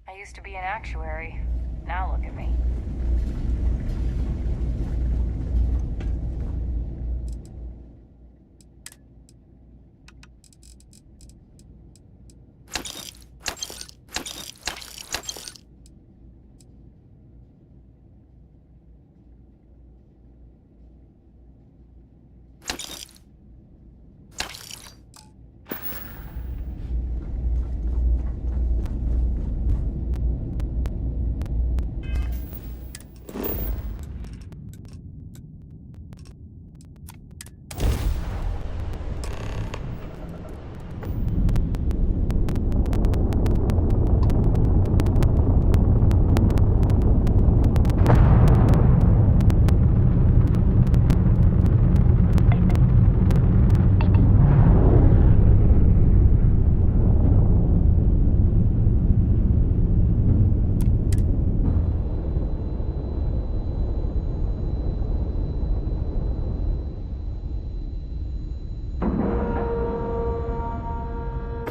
I used to be an actuary. Now look at me.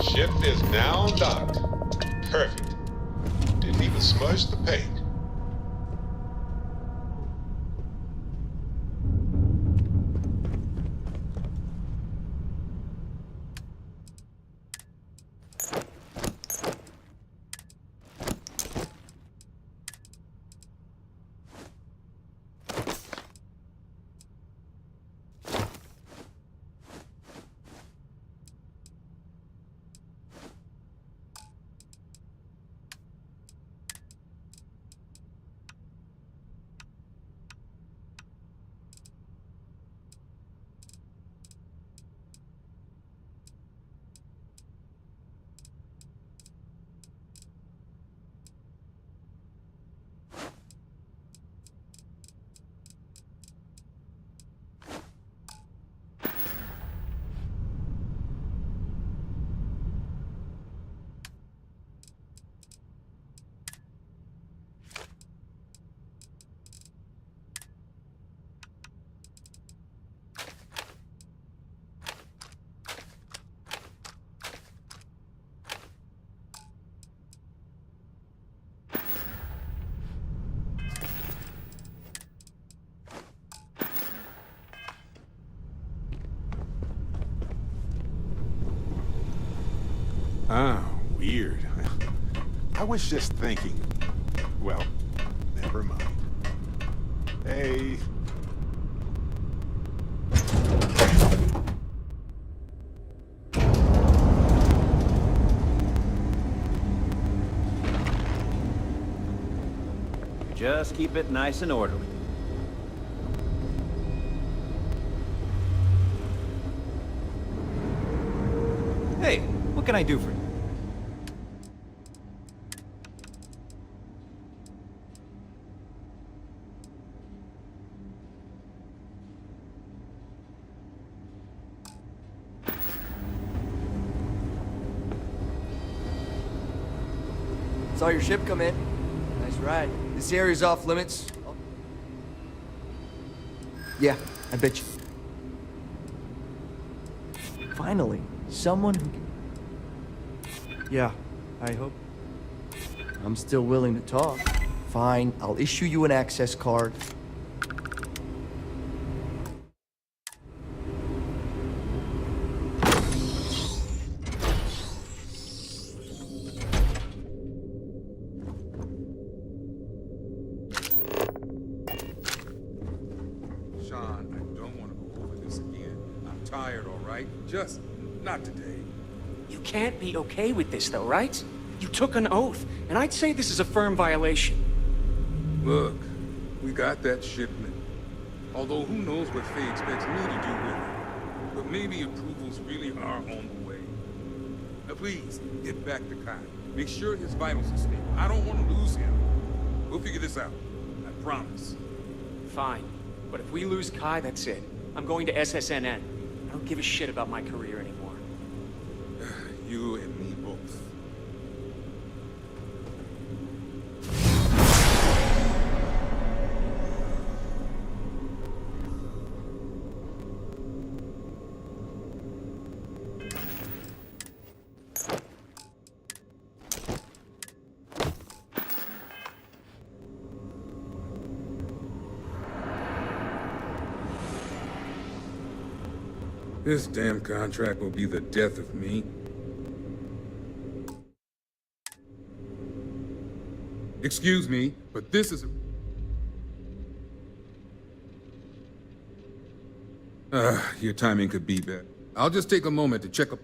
Ship is now docked. Perfect. Didn't even smudge the paint. Ah, weird. I was just thinking... Well, never mind. Hey... Just keep it nice and orderly. Hey, what can I do for you? Saw your ship come in. Nice ride. This area's off limits. Yeah, I bet you. Finally, someone who can... Yeah, I hope. I'm still willing to talk. Fine, I'll issue you an access card. Just not today. You can't be okay with this, though, right? You took an oath, and I'd say this is a firm violation. Look, we got that shipment. Although who knows what Faye expects me to do with it. But maybe approvals really are on the way. Now please, get back to Kai. Make sure his vitals are stable. I don't want to lose him. We'll figure this out. I promise. Fine. But if we lose Kai, that's it. I'm going to SSNN. I don't give a shit about my career anymore. You and me both. This damn contract will be the death of me. Excuse me, but this is... your timing could be better. I'll just take a moment to check up...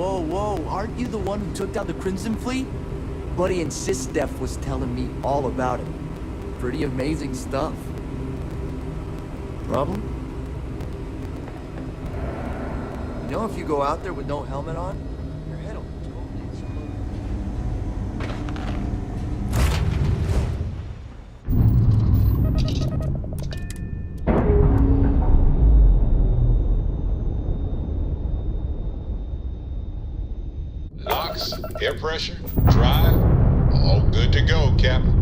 Whoa, aren't you the one who took down the Crimson Fleet? Buddy and Sysdef was telling me all about it. Pretty amazing stuff. Problem? You know if you go out there with no helmet on, your head will totally explode. Knox, air pressure, drive, all good to go, Captain.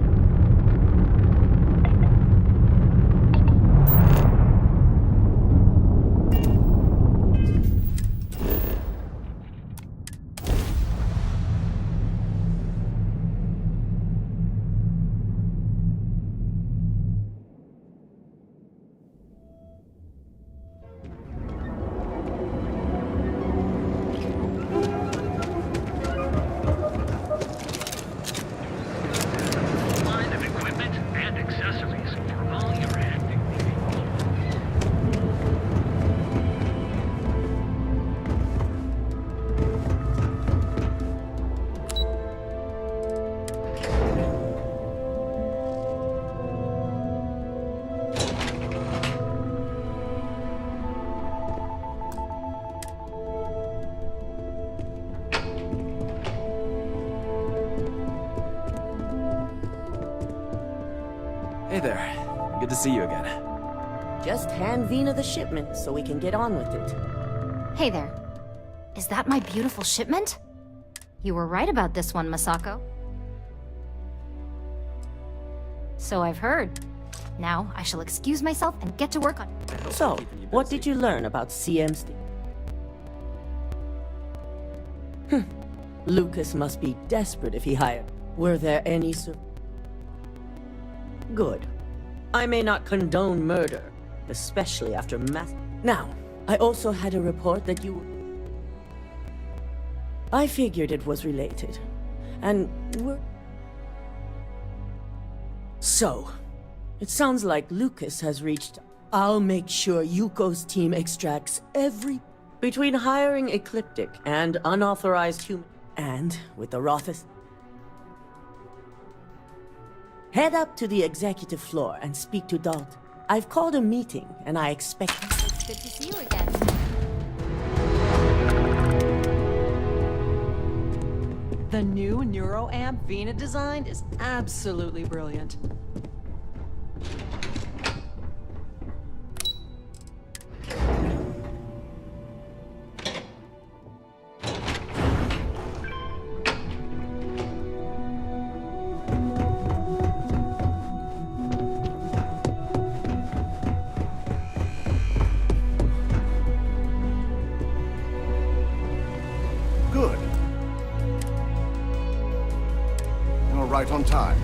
Line of equipment and accessories for all your acting. Hey there. Good to see you again. Just hand Vina the shipment so we can get on with it. Hey there. Is that my beautiful shipment? You were right about this one, Masako. So I've heard. Now I shall excuse myself and get to work on it. So, what did you learn about CM's? Lucas must be desperate if he hired. Were there any Good. I may not condone murder, especially after mass. Now, I also had a report that you. I figured it was related, and we're. So, it sounds like Lucas has reached. I'll make sure Yuko's team extracts every. Between hiring Ecliptic and unauthorized human. And with the Rothis. Head up to the executive floor and speak to Dalt. I've called a meeting, and I expect... It's good to see you again. The new NeuroAmp Vina design is absolutely brilliant. right on time.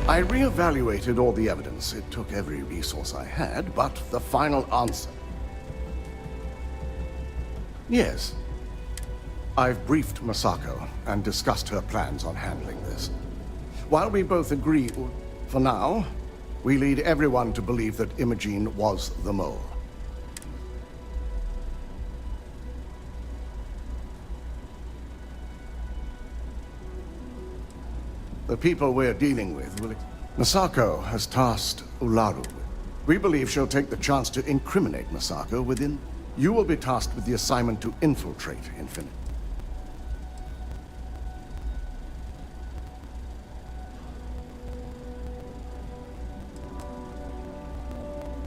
I re-evaluated all the evidence. It took every resource I had, but the final answer... Yes. I've briefed Masako and discussed her plans on handling this. While we both agree, for now, we lead everyone to believe that Imogene was the mole. The people we're dealing with will... Masako has tasked Ularu. We believe she'll take the chance to incriminate Masako within... You will be tasked with the assignment to infiltrate Infinite.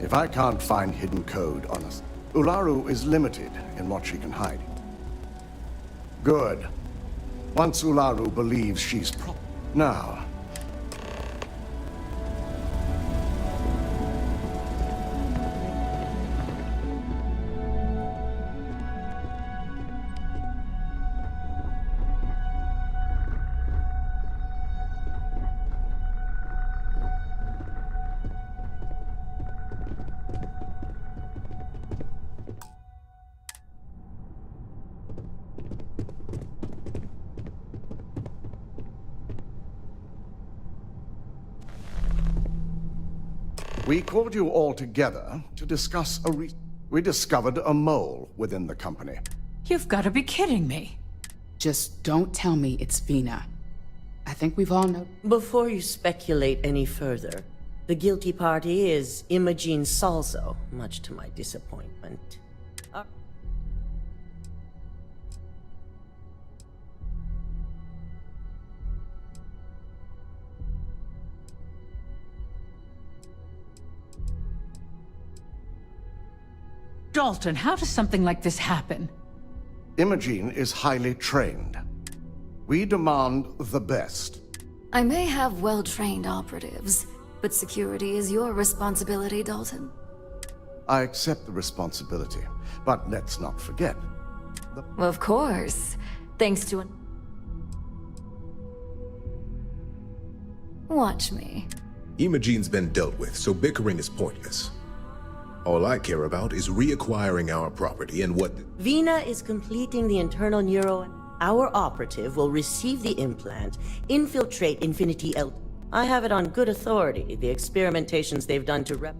If I can't find hidden code on us, Ularu is limited in what she can hide. Good. Once Ularu believes she's Now... We called you all together to discuss we discovered a mole within the company. You've got to be kidding me. Just don't tell me it's Vina. I think we've all know. Before you speculate any further, the guilty party is Imogene Salzo, much to my disappointment. Dalton, how does something like this happen? Imogene is highly trained. We demand the best. I may have well-trained operatives, but security is your responsibility, Dalton. I accept the responsibility, but let's not forget. Of course. Thanks to Watch me. Imogene's been dealt with, so bickering is pointless. All I care about is reacquiring our property and what... Vina is completing the internal neuro... Our operative will receive the implant, infiltrate Infinity L... I have it on good authority, the experimentations they've done to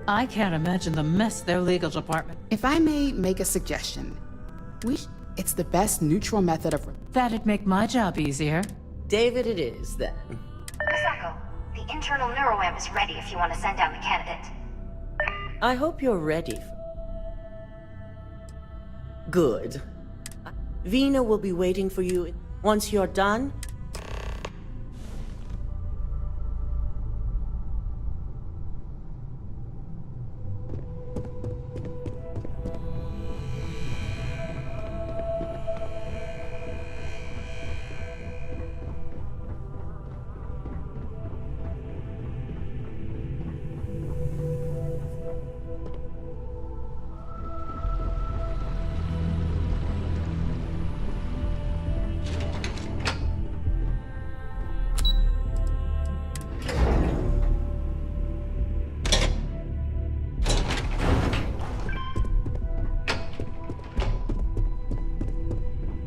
I can't imagine the mess their legal department... If I may make a suggestion, it's the best neutral method of... That'd make my job easier. David it is, then. Masako, the internal neuroamp is ready if you want to send down the candidate. I hope you're ready. Good. Vina will be waiting for you. Once you're done,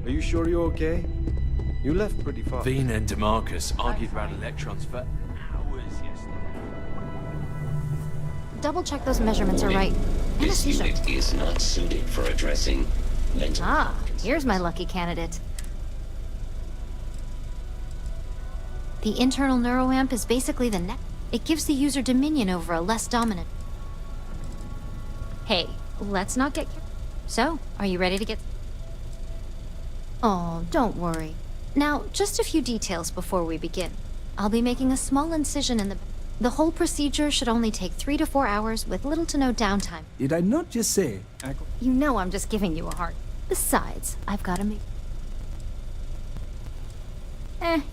Are you sure you're okay? You left pretty fast. Vina and DeMarcus argued about electrons for hours yesterday. Double check those measurements are right. This unit is not suited for addressing mental... Ah, here's my lucky candidate. The internal neuroamp is basically the net. It gives the user dominion over a less dominant. Hey, let's not get... So, are you ready to get... Oh, don't worry. Now, just a few details before we begin. I'll be making a small incision in the... The whole procedure should only take 3 to 4 hours with little to no downtime. Did I not just say... You know I'm just giving you a heart. Besides, I've got to make...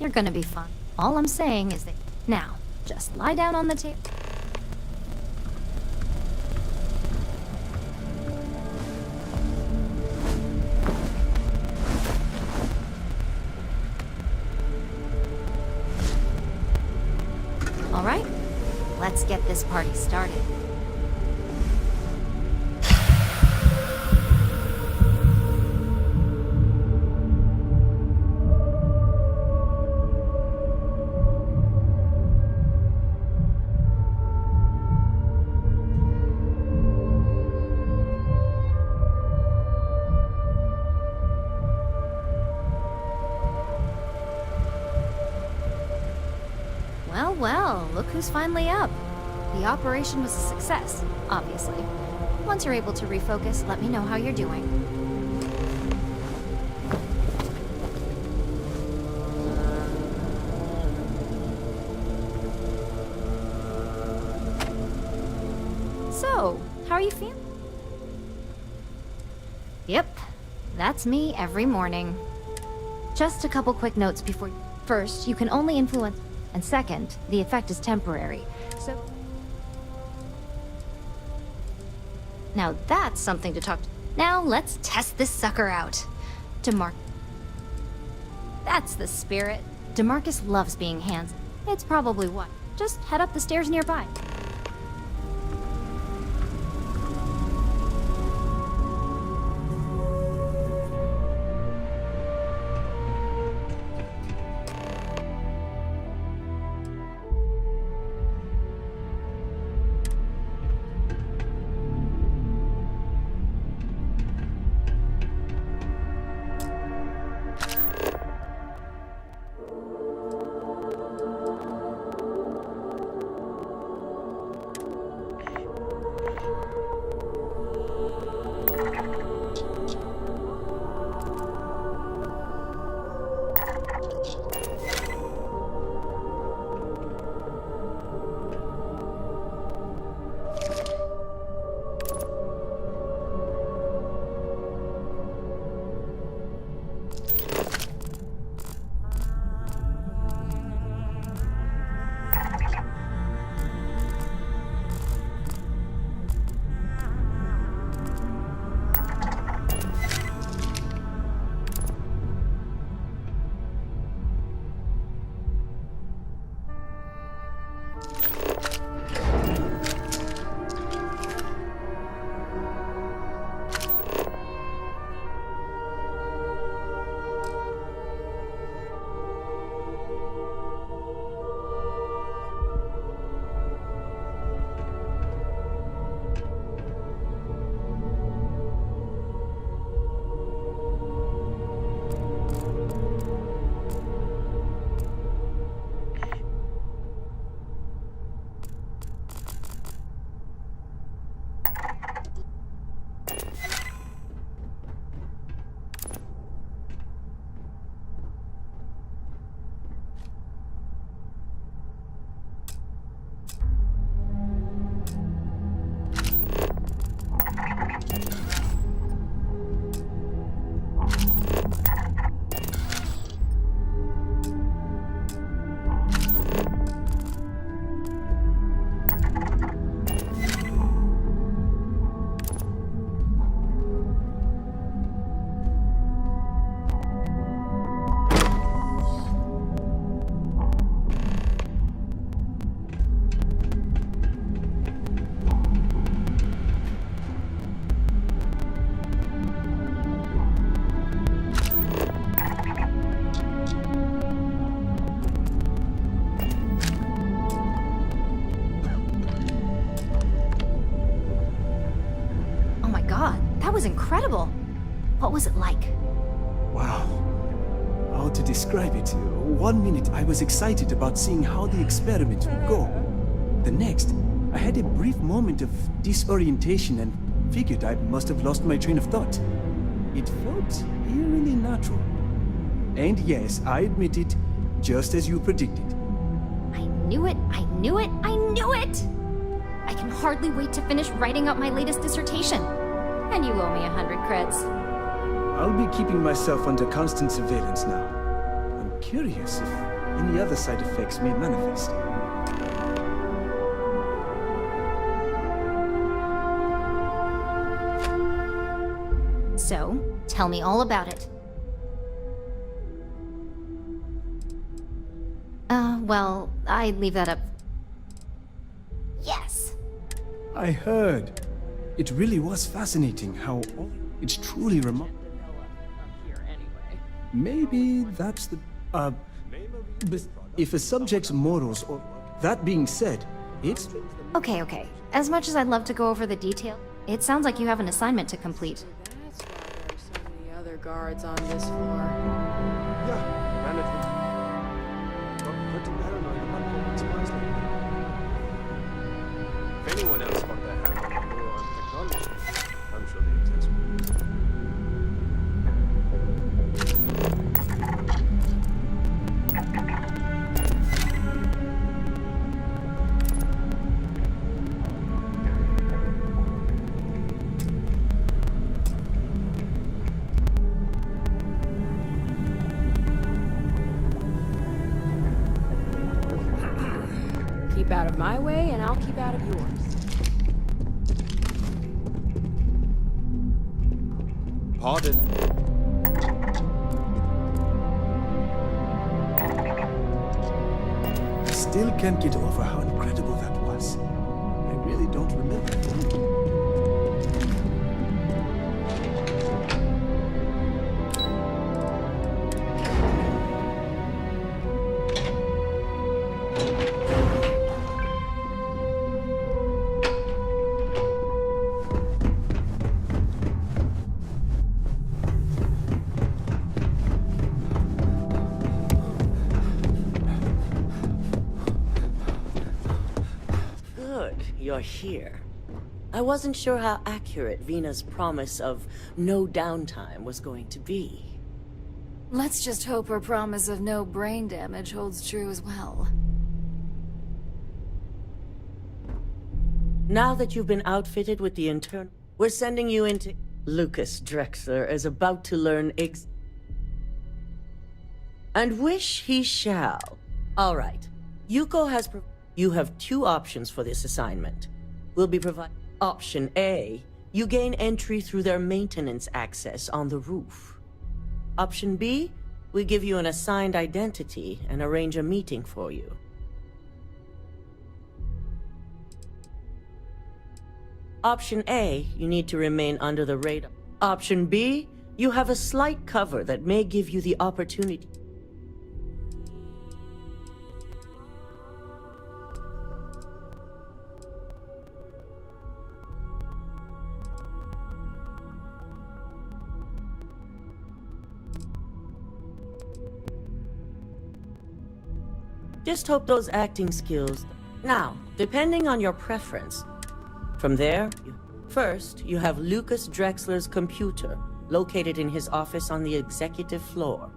You're gonna be fine. All I'm saying is that... Now, just lie down on the table. Let's get this party started. Well, look who's finally up. The operation was a success, obviously. Once you're able to refocus, let me know how you're doing. So, how are you feeling? Yep, that's me every morning. Just a couple quick notes before... First, you can only influence... And second, the effect is temporary, so... Now that's something to talk to... Now let's test this sucker out. That's the spirit. DeMarcus loves being hands. It's probably what? Just head up the stairs nearby. Was incredible. What was it like? Wow. How to describe it? 1 minute I was excited about seeing how the experiment would go. The next, I had a brief moment of disorientation and figured I must have lost my train of thought. It felt eerily natural. And yes, I admit it, just as you predicted. I knew it, I knew it, I knew it! I can hardly wait to finish writing up my latest dissertation. And you owe me 100 creds. I'll be keeping myself under constant surveillance now. I'm curious if any other side effects may manifest. So, tell me all about it. Well, I'd leave that up. Yes! I heard. It really was fascinating how it's truly remarkable. Maybe that's the... but if a subject's morals or... That being said, it's... Okay. As much as I'd love to go over the detail, it sounds like you have an assignment to complete. That's why there's so many other guards on this floor. Yeah, management. Not pretty paranoid about moments wisely. If anyone else got their hands on the law and technology, I'm sure the execs would. Keep out of my way, and I'll keep out of yours. Pardon. I still can't get over how incredible that was. I really don't remember. You're here. I wasn't sure how accurate Vina's promise of no downtime was going to be. Let's just hope her promise of no brain damage holds true as well. Now that you've been outfitted with the internal, we're sending you into... Lucas Drexler is about to learn and wish he shall. All right. Yuko has... You have two options for this assignment. We'll be providing... Option A, you gain entry through their maintenance access on the roof. Option B, we give you an assigned identity and arrange a meeting for you. Option A, you need to remain under the radar. Option B, you have a slight cover that may give you the opportunity. Just hope those acting skills... Now, depending on your preference. From there, first, you have Lucas Drexler's computer, located in his office on the executive floor.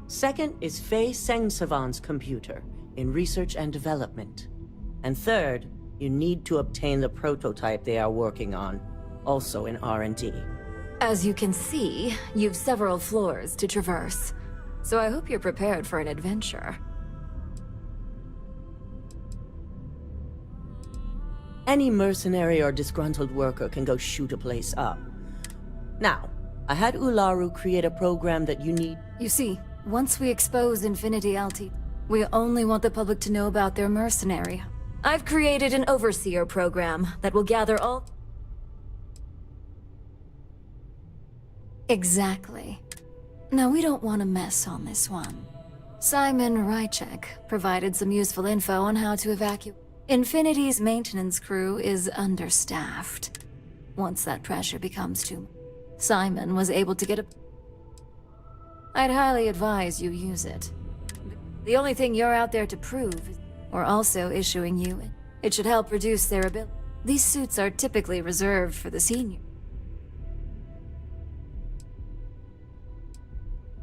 Second is Faye Sengsavan's computer, in research and development. And third, you need to obtain the prototype they are working on, also in R&D. As you can see, you've several floors to traverse. So I hope you're prepared for an adventure. Any mercenary or disgruntled worker can go shoot a place up. Now, I had Ularu create a program that you need... You see, once we expose Infinity LT, we only want the public to know about their mercenary. I've created an overseer program that will gather all... Exactly. Now, we don't want to mess on this one. Simon Rychek provided some useful info on how to evacuate. Infinity's maintenance crew is understaffed. Once that pressure becomes too much, Simon was able to get a... I'd highly advise you use it. The only thing you're out there to prove is we're also issuing you. It should help reduce their ability. These suits are typically reserved for the senior.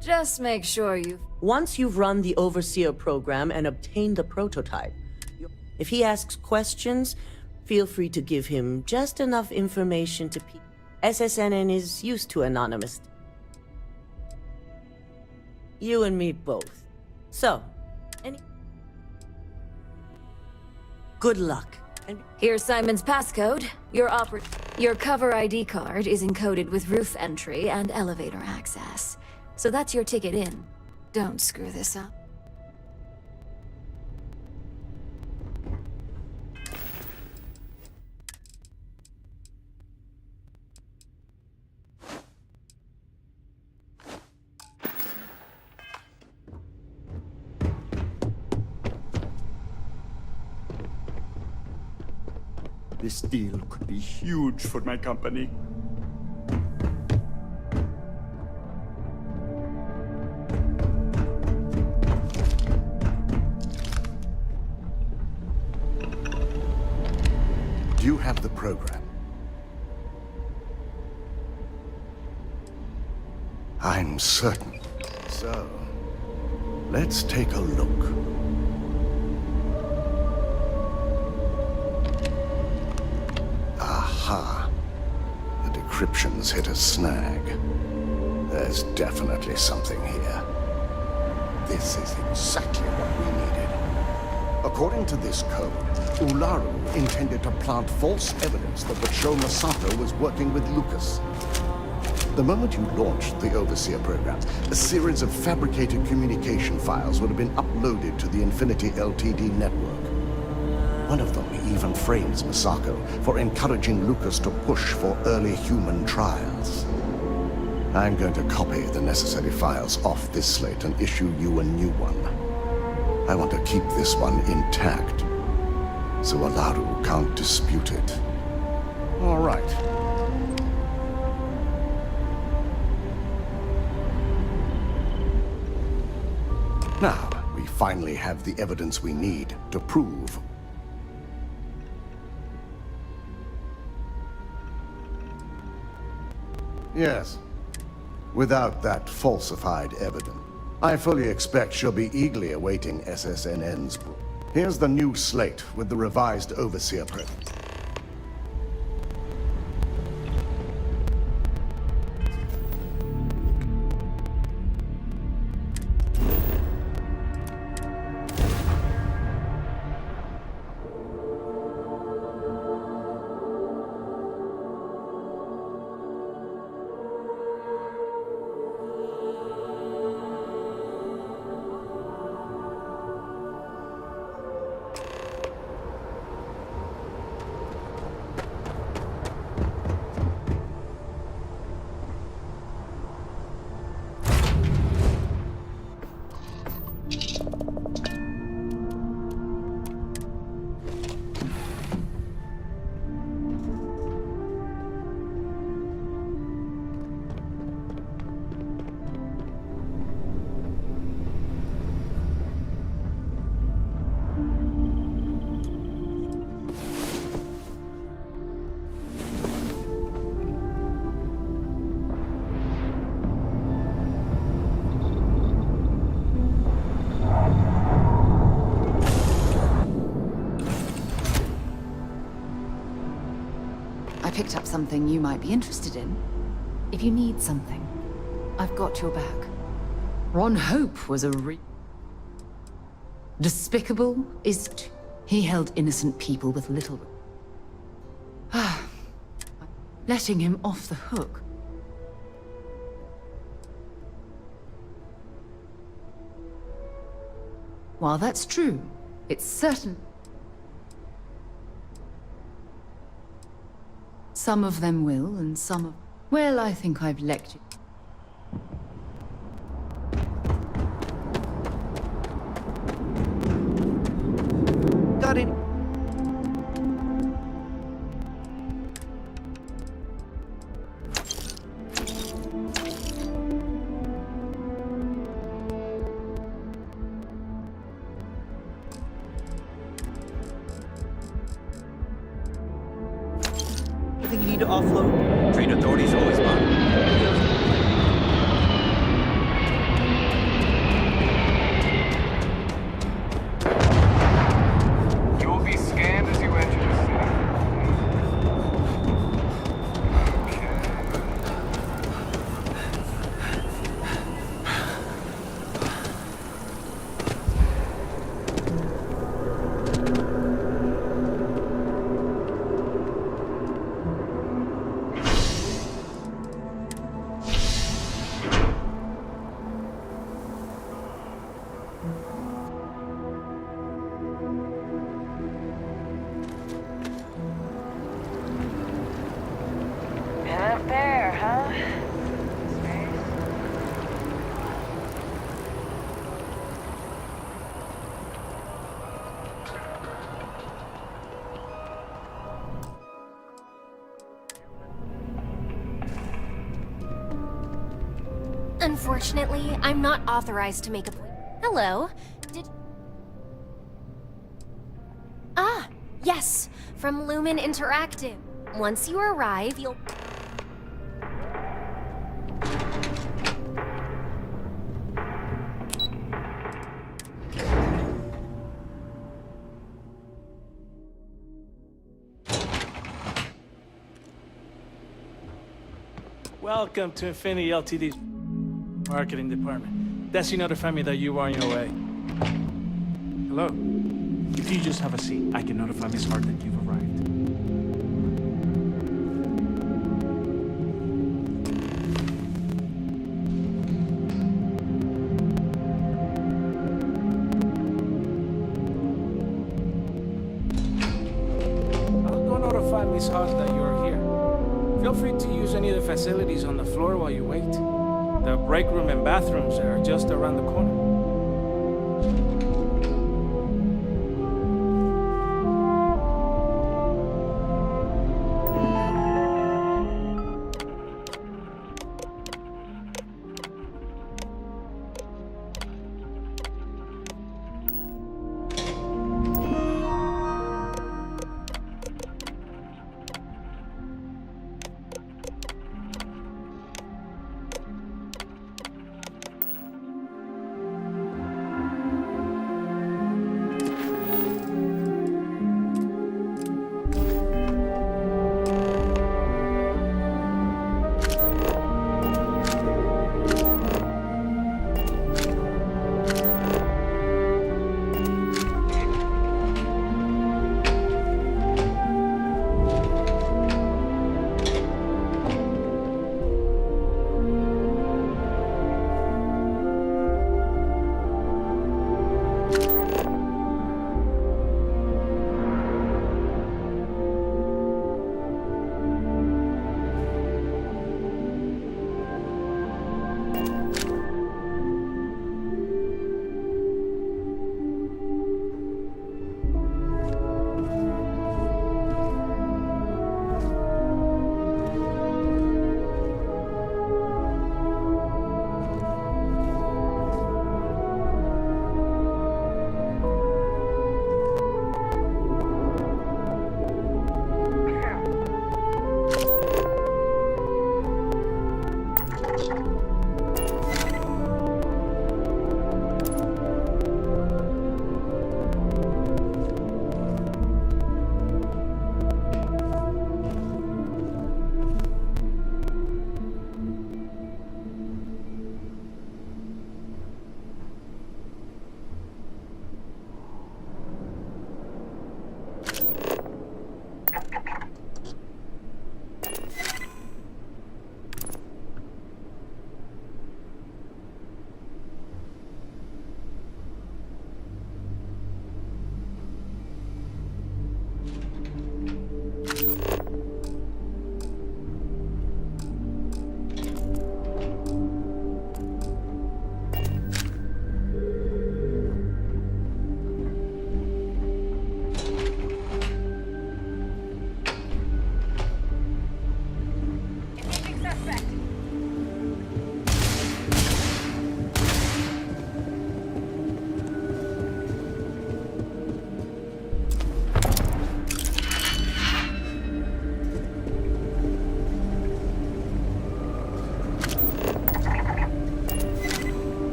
Just make sure you've... Once you've run the Overseer program and obtained the prototype, if he asks questions, feel free to give him just enough information to SSNN is used to anonymous. You and me both. So, good luck. And here's Simon's passcode. Your cover ID card is encoded with roof entry and elevator access. So that's your ticket in. Don't screw this up. This deal could be huge for my company. Do you have the program? I'm certain. So, let's take a look. Aha. The decryption's hit a snag. There's definitely something here. This is exactly what we needed. According to this code, Ularu intended to plant false evidence that would show Masato was working with Lucas. The moment you launched the Overseer program, a series of fabricated communication files would have been uploaded to the Infinity LTD network. One of them even frames Masako for encouraging Lucas to push for early human trials. I'm going to copy the necessary files off this slate and issue you a new one. I want to keep this one intact, so Ularu can't dispute it. All right. Now, we finally have the evidence we need to prove. Yes. Without that falsified evidence, I fully expect she'll be eagerly awaiting SSNN's proof. Here's the new slate with the revised Overseer program. I picked up something you might be interested in. If you need something, I've got your back. Ron Hope was a despicable is he held innocent people with little letting him off the hook. While that's true, it's certain some of them will, and some of... Well, I think I've lectured. Got it. Anything you need to offload? Train authorities always mind. You will be scanned as you enter the city. Been up there, huh? Unfortunately, I'm not authorized to make a... Hello? Ah, yes, from Lumen Interactive. Once you arrive, you'll... Welcome to Infinity Ltd's marketing department. Desi notified me that you are on your way. Hello. If you just have a seat, I can notify Miss Hart that you've arrived. I'll go notify Miss Hart that you're here. Feel free to use any of the facilities on the floor while you wait. The break room and bathrooms are just around the corner.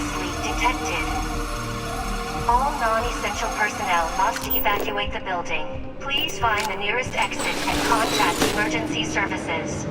gas leak detected. All non-essential personnel must evacuate the building. Please find the nearest exit and contact emergency services.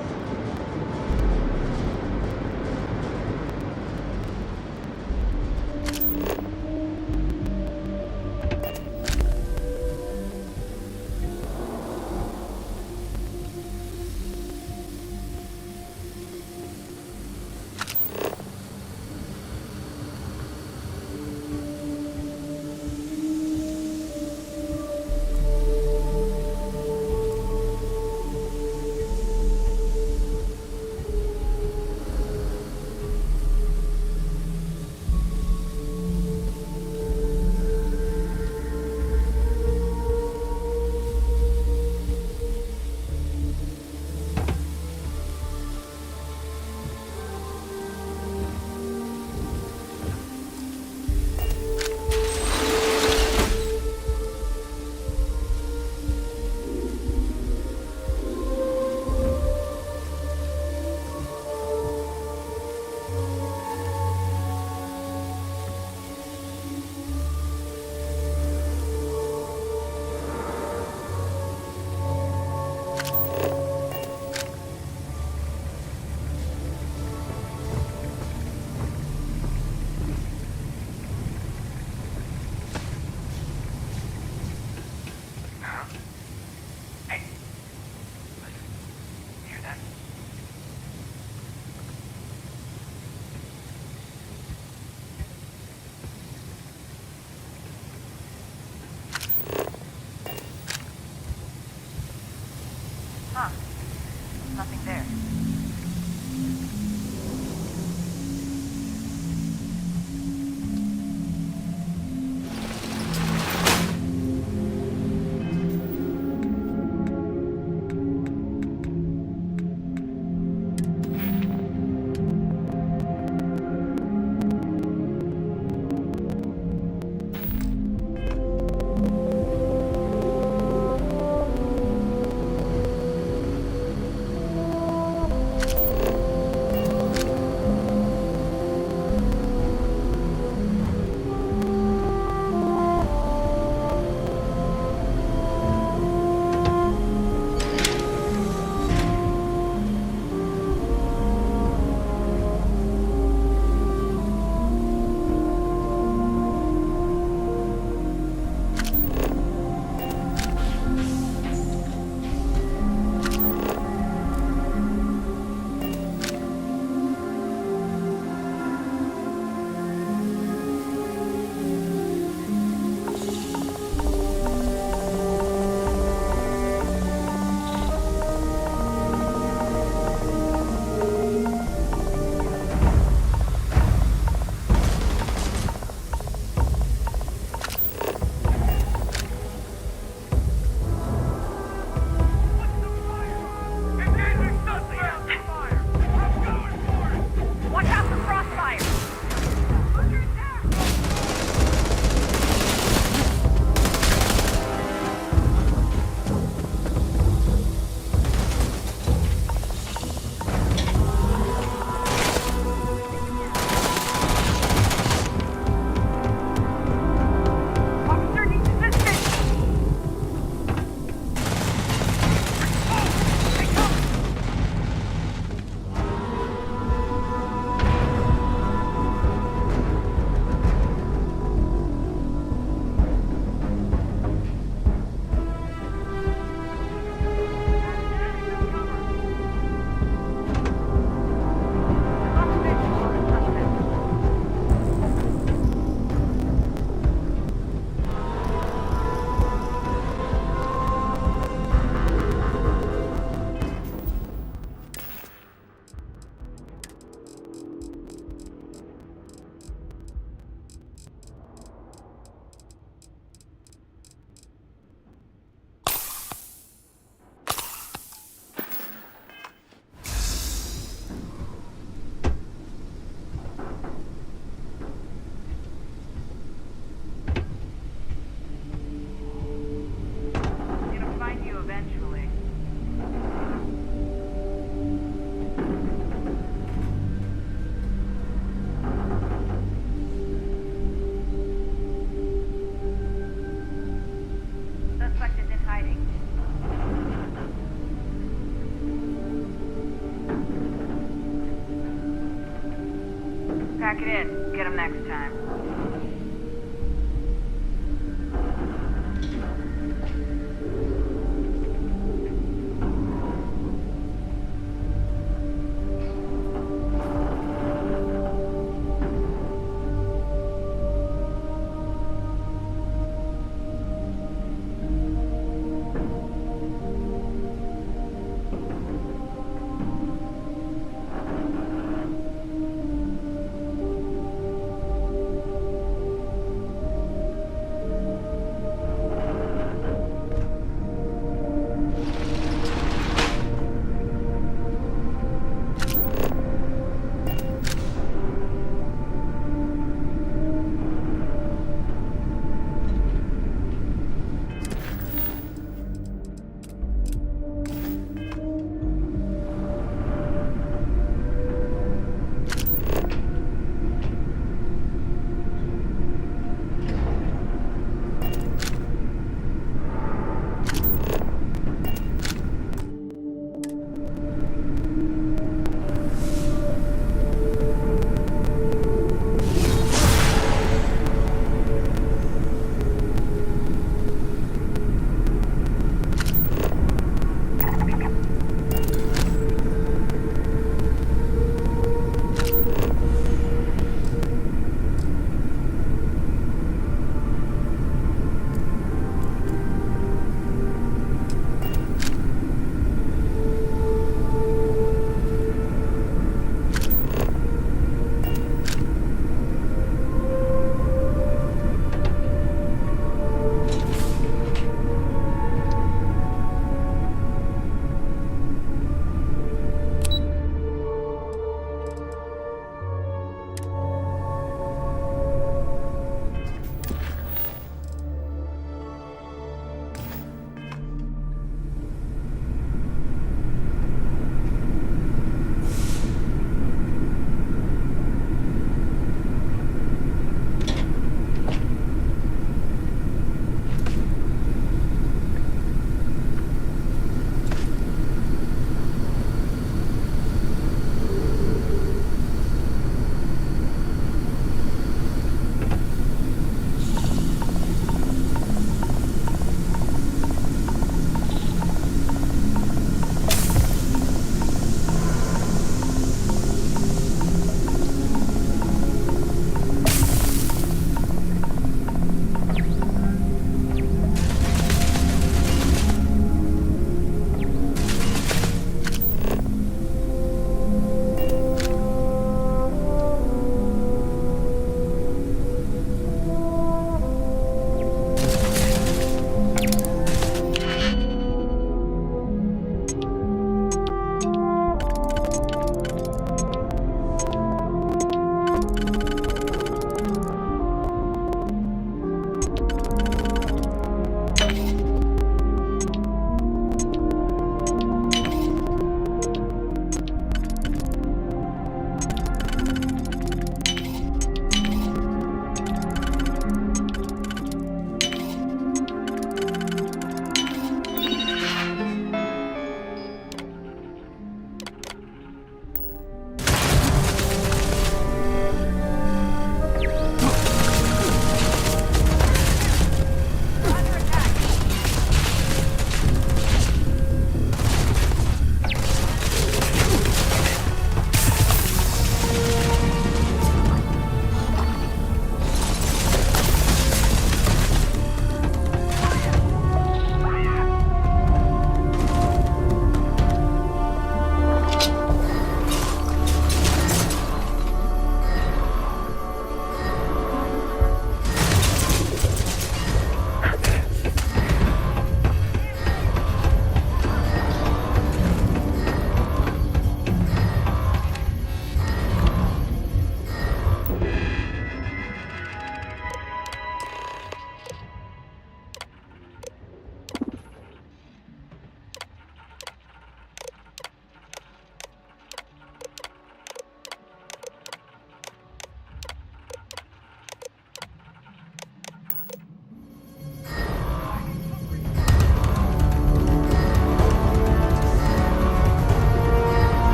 Pack it in. Get them next time.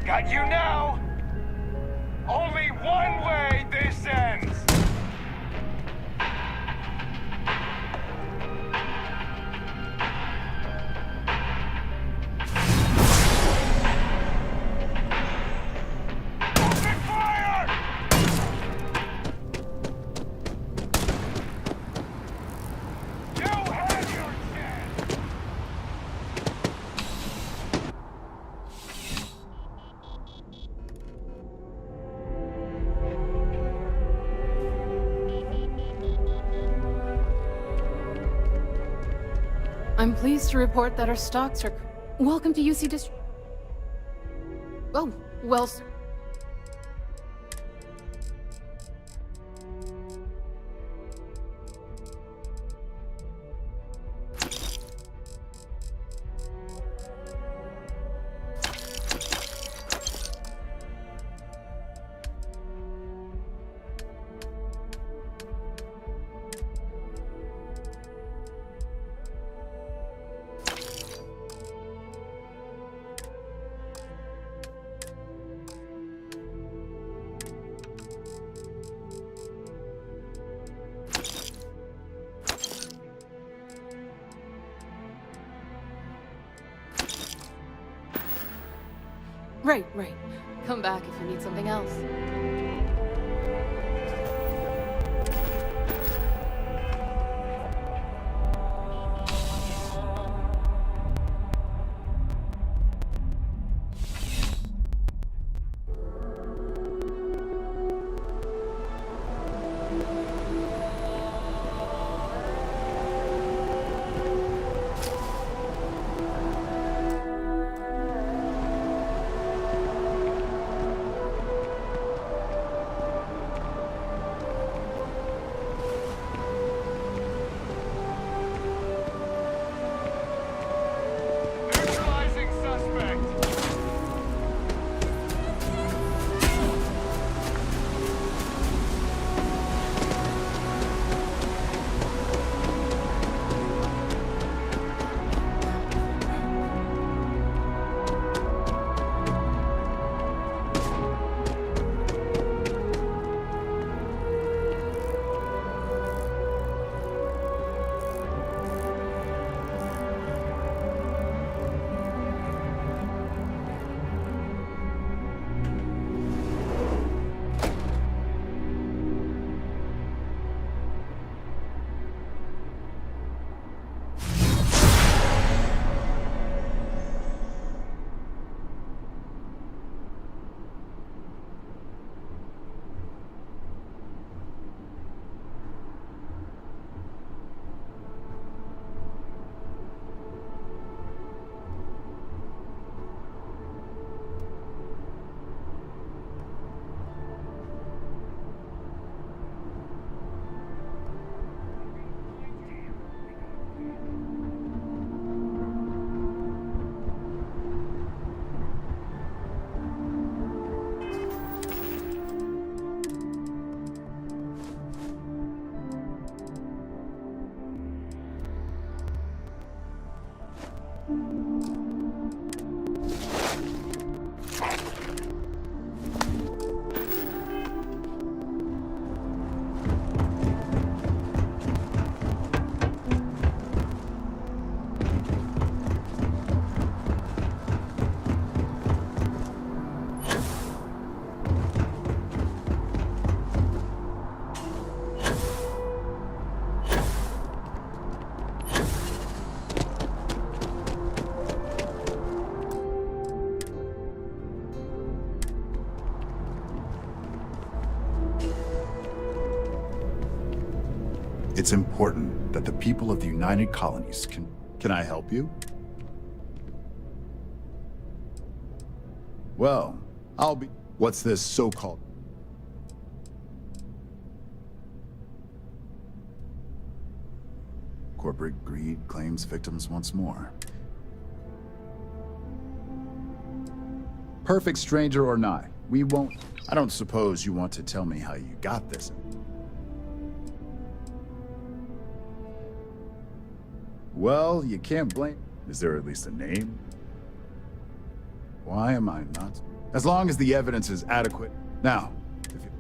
Got you now! Only one way this ends! Open fire! You had your chance! I'm pleased to report that our stocks are... Welcome to UC District. Oh, well... Right. Come back if you need something else. Neutralizing suspect! It's important that the people of the United Colonies can... Can I help you? Well, I'll be... What's this so-called... Corporate greed claims victims once more. Perfect stranger or not, we won't... I don't suppose you want to tell me how you got this. Well, you can't blame... Is there at least a name? Why am I not... As long as the evidence is adequate. Now, if you...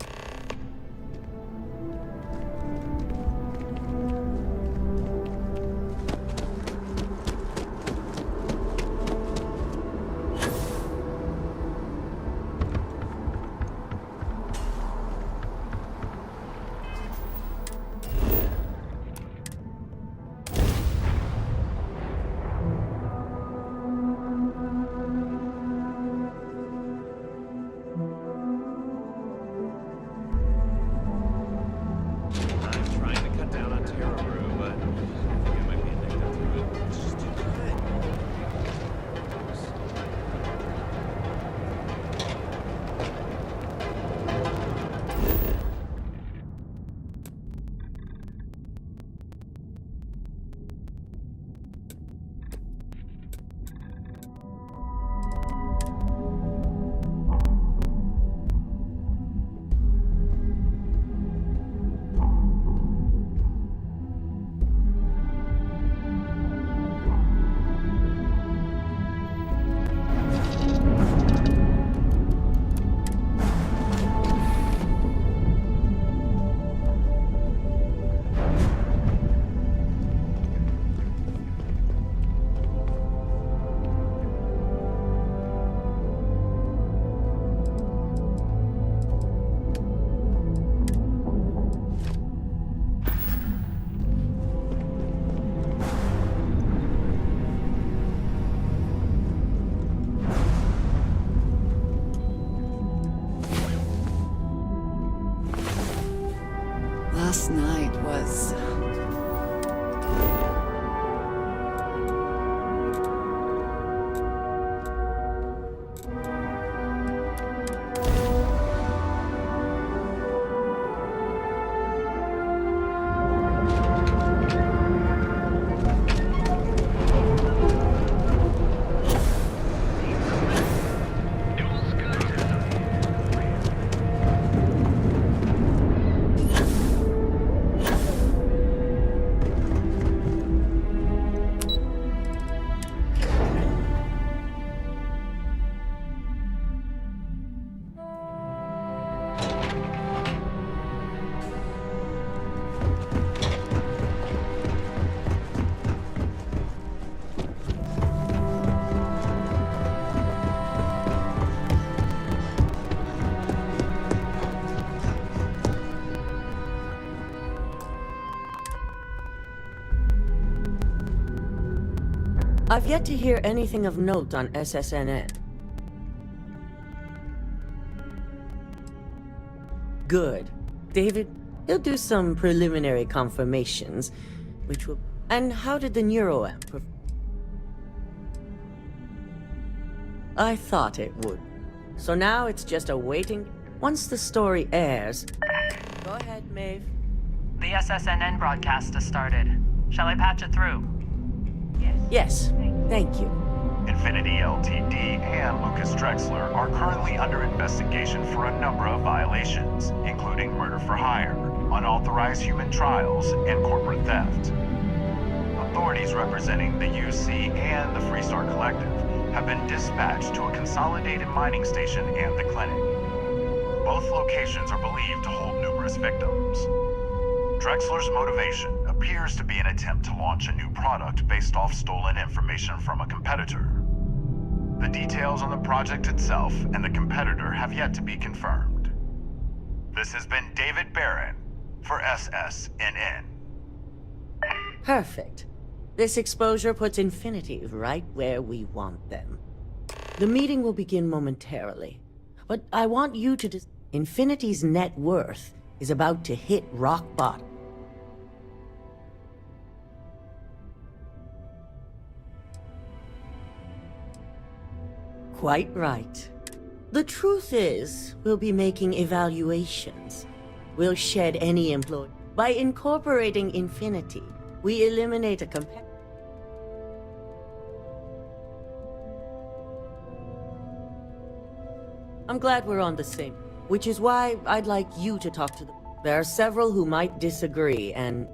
Last night was... I've yet to hear anything of note on SSNN. Good. David, he'll do some preliminary confirmations, which will... And how did the neuroamp... I thought it would. So now it's just a waiting... Once the story airs... Go ahead, Maeve. The SSNN broadcast has started. Shall I patch it through? Yes, thank you. Infinity Ltd. and Lucas Drexler are currently under investigation for a number of violations, including murder for hire, unauthorized human trials, and corporate theft. Authorities representing the UC and the Freestar Collective have been dispatched to a consolidated mining station and the clinic. Both locations are believed to hold numerous victims. Drexler's motivation appears to be an attempt to launch a new product based off stolen information from a competitor. The details on the project itself and the competitor have yet to be confirmed. This has been David Barron for SSNN. Perfect. This exposure puts Infinity right where we want them. The meeting will begin momentarily, but I want you to Infinity's net worth is about to hit rock bottom. Quite right. The truth is, we'll be making evaluations. We'll shed any employee. By incorporating Infinity, we eliminate a competitor. I'm glad we're on the same, which is why I'd like you to talk to them. There are several who might disagree, and...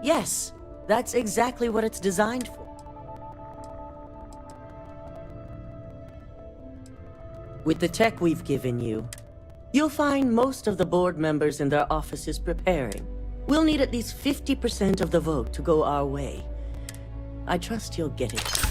Yes, that's exactly what it's designed for. With the tech we've given you, you'll find most of the board members in their offices preparing. We'll need at least 50% of the vote to go our way. I trust you'll get it.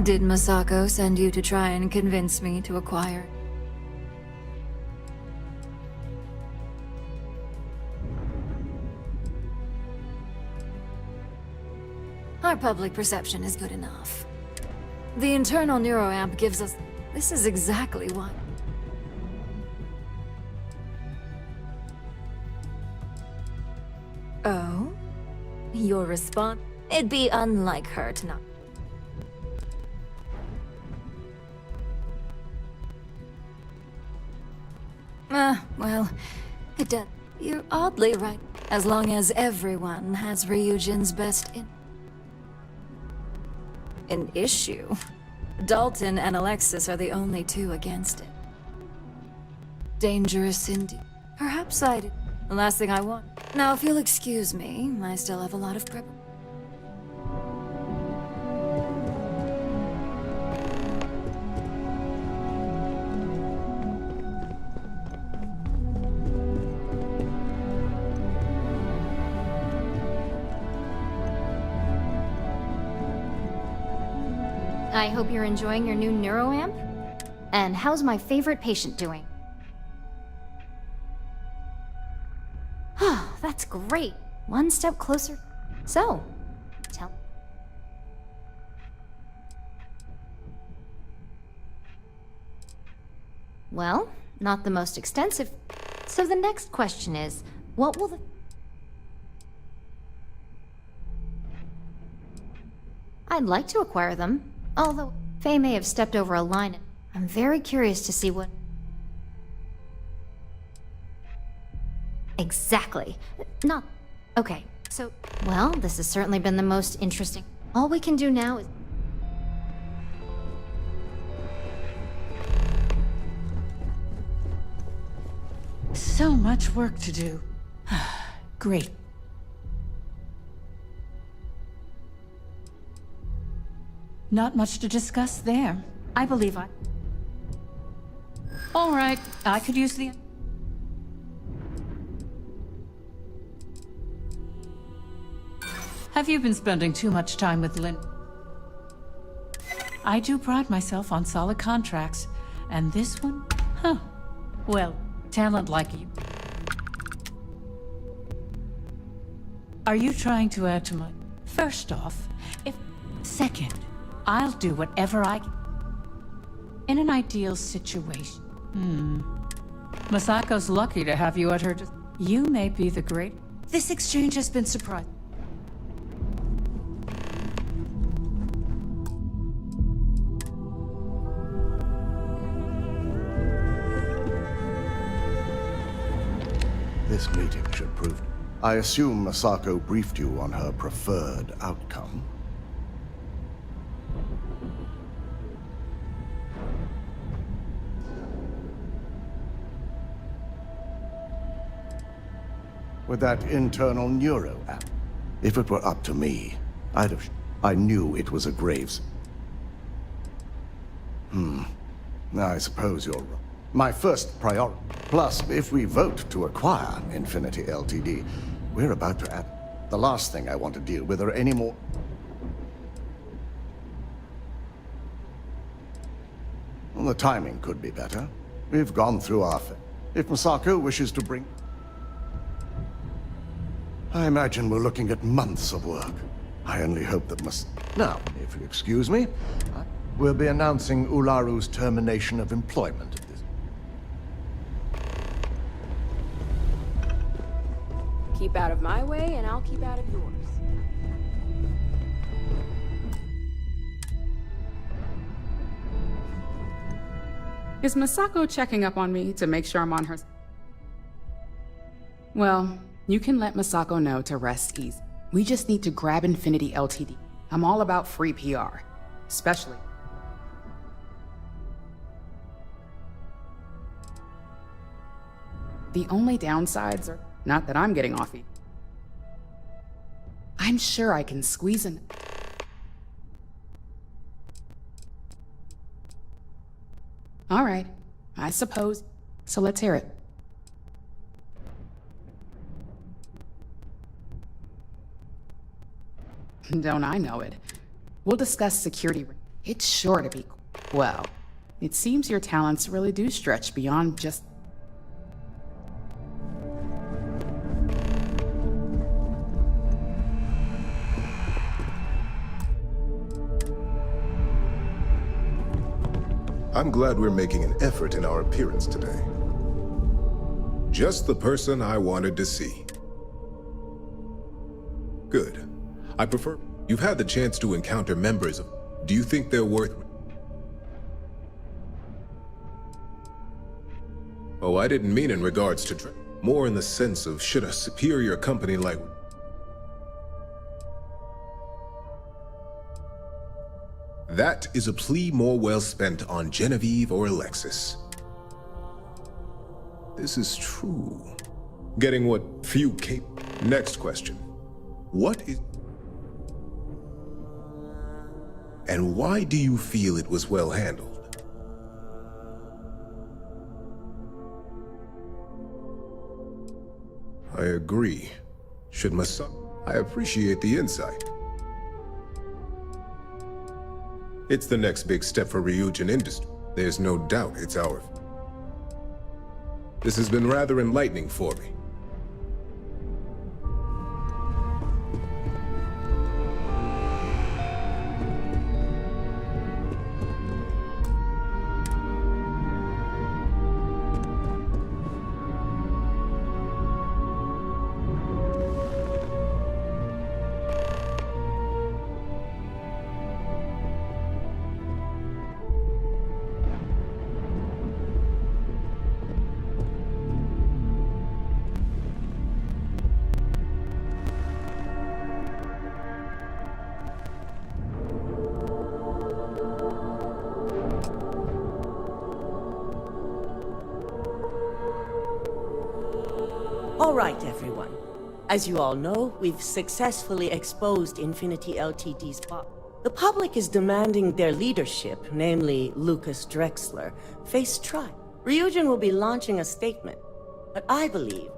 Did Masako send you to try and convince me to acquire? Our public perception is good enough. The internal neuroamp gives us... This is exactly what... Oh? Your response? It'd be unlike her to not... Well, it does. You're oddly right. As long as everyone has Ryujin's best in... An issue? Dalton and Alexis are the only two against it. Dangerous indeed. Perhaps I did. The last thing I want. Now, if you'll excuse me, I still have a lot of prep. I hope you're enjoying your new neuroamp. And how's my favorite patient doing? That's great. One step closer. So, tell... Well, not the most extensive. So the next question is, what will the... I'd like to acquire them. Although, Faye may have stepped over a line. I'm very curious to see what... Exactly. Not... Okay, so... Well, this has certainly been the most interesting. All we can do now is... So much work to do. Great. Not much to discuss there. I believe I... All right, I could use the... Have you been spending too much time with Lynn? I do pride myself on solid contracts, and this one? Huh. Well, talent like you. Are you trying to add to my... First off, if... Second, I'll do whatever I can. In an ideal situation. Masako's lucky to have you at her... You may be the great... This exchange has been surprising. This meeting should prove... I assume Masako briefed you on her preferred outcome. With that internal neuro app. If it were up to me, I'd have... I knew it was a Graves. I suppose you're right. My first priority. Plus, if we vote to acquire Infinity Ltd, we're about to add... The last thing I want to deal with are any more... Well, the timing could be better. We've gone through our... If Masako wishes to bring... I imagine we're looking at months of work. I only hope that Now, if you excuse me, we'll be announcing Ularu's termination of employment at this... Keep out of my way, and I'll keep out of yours. Is Masako checking up on me to make sure I'm on her? Well, you can let Masako know to rest easy. We just need to grab Infinity Ltd. I'm all about free PR, especially. The only downsides are not that I'm getting off. I'm sure I can squeeze in. All right, I suppose. So let's hear it. Don't I know it? We'll discuss security. It's sure to be... Well, it seems your talents really do stretch beyond just... I'm glad we're making an effort in our appearance today. Just the person I wanted to see. Good. I prefer... You've had the chance to encounter members of... Do you think they're worth... Oh, I didn't mean in regards to... More in the sense of should a superior company like... That is a plea more well spent on Genevieve or Alexis. This is true. Getting what few cap... Next question. What is... And why do you feel it was well handled? I agree. Should Masako... I appreciate the insight. It's the next big step for Ryujin Industry. There's no doubt it's our... This has been rather enlightening for me. All right, everyone. As you all know, we've successfully exposed Infinity Ltd's bot. The public is demanding their leadership, namely Lucas Drexler, face trial. Ryujin will be launching a statement, but I believe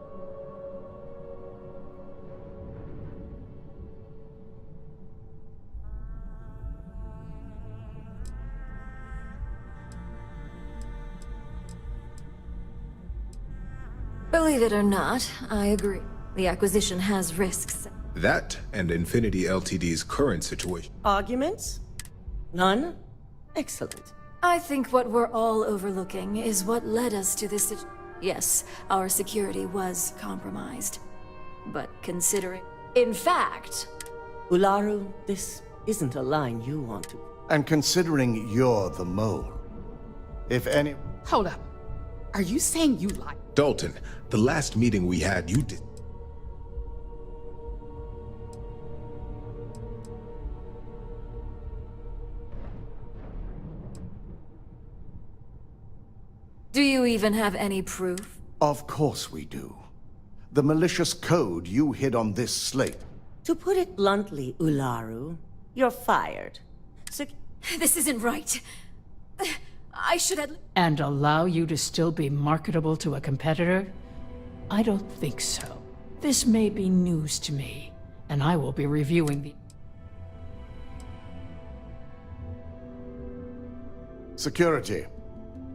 Believe it or not, I agree. The acquisition has risks. That and Infinity Ltd's current situation. Arguments? None? Excellent. I think what we're all overlooking is what led us to this situation. Yes, our security was compromised. But considering... In fact... Ularu, this isn't a line you want to... And considering you're the mole, if any... Hold up. Are you saying you lied? Dalton, the last meeting we had, you did... Do you even have any proof? Of course we do. The malicious code you hid on this slate. To put it bluntly, Ularu, you're fired. This isn't right. I should have... And allow you to still be marketable to a competitor? I don't think so. This may be news to me, and I will be reviewing the... Security.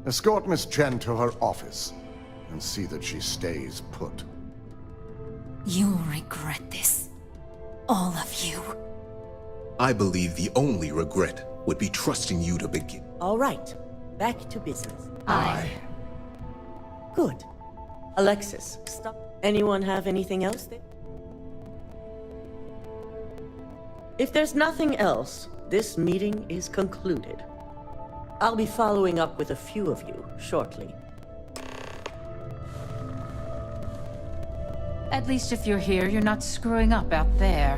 Escort Miss Chen to her office and see that she stays put. You'll regret this. All of you. I believe the only regret would be trusting you to begin. All right. Back to business. Aye. Good. Alexis, stop. Anyone have anything else there? If there's nothing else, this meeting is concluded. I'll be following up with a few of you shortly. At least if you're here, you're not screwing up out there.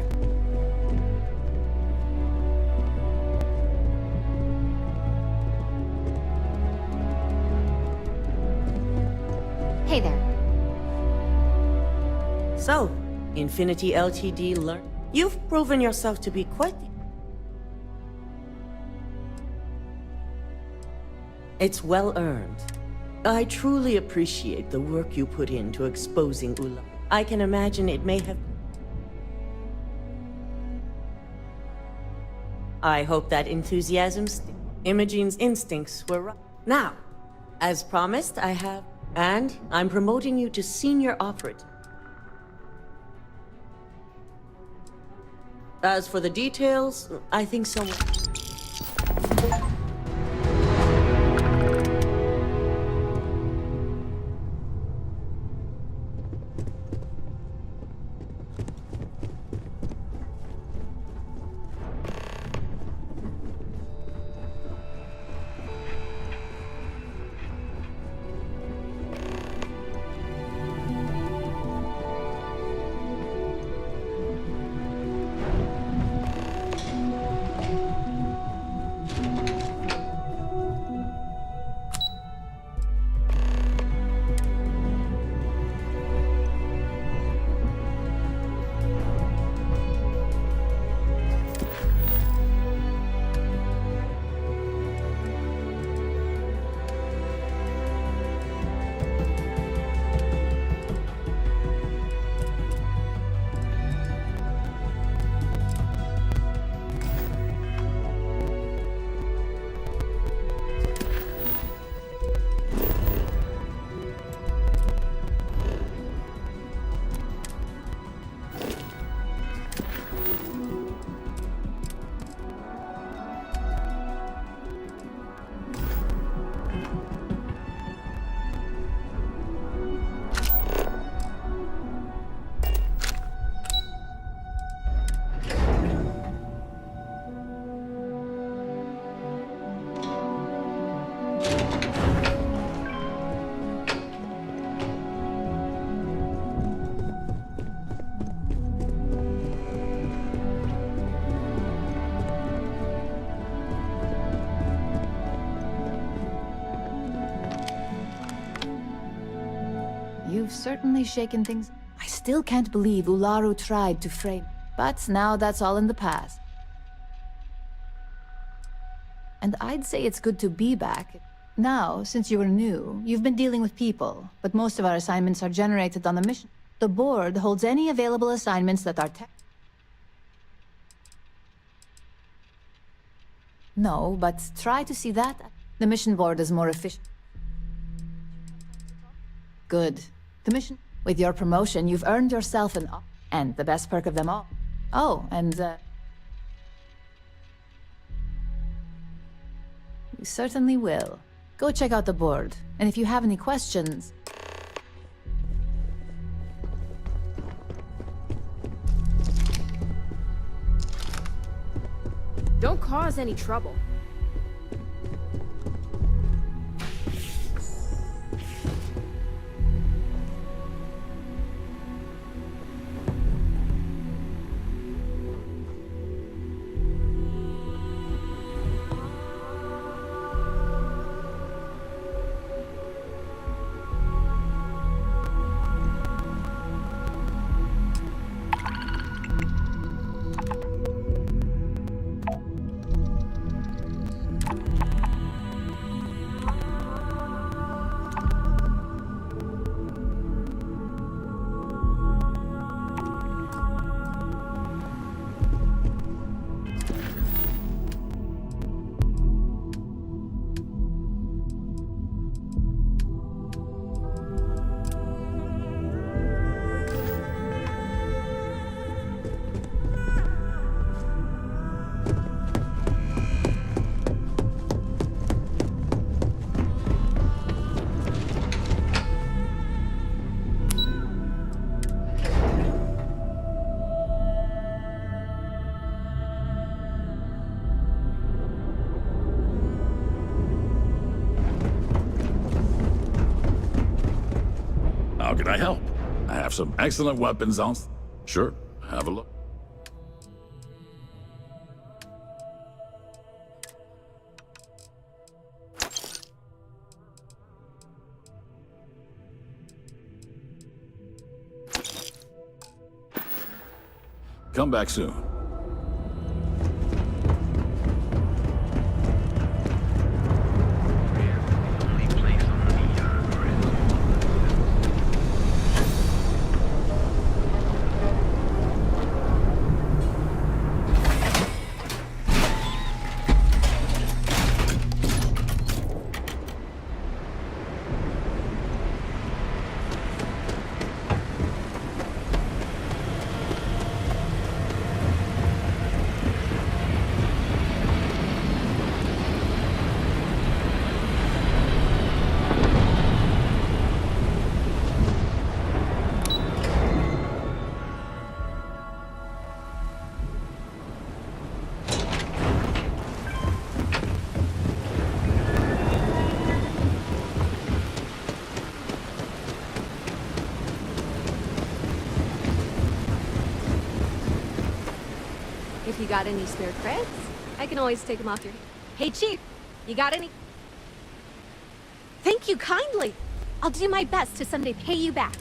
Hey there. So, Infinity Ltd. learned. You've proven yourself to be quite the... It's well earned. I truly appreciate the work you put into exposing Ula. I can imagine it may have... I hope that enthusiasm... Imogene's instincts were right. Now, as promised, I have... And I'm promoting you to senior operative. As for the details, I think someone... You've certainly shaken things. I still can't believe Ularu tried to frame. But now that's all in the past. And I'd say it's good to be back. Now, since you were new, you've been dealing with people, but most of our assignments are generated on the mission. The board holds any available assignments that are No, but try to see that. The mission board is more efficient. Good. The mission. With your promotion, you've earned yourself an and the best perk of them all. Oh, and you certainly will. Go check out the board, and if you have any questions... Don't cause any trouble. How can I help? I have some excellent weapons on. Sure, have a look. Come back soon. If you got any spare creds, I can always take them off your... Hey, Chief, you got any? Thank you kindly. I'll do my best to someday pay you back.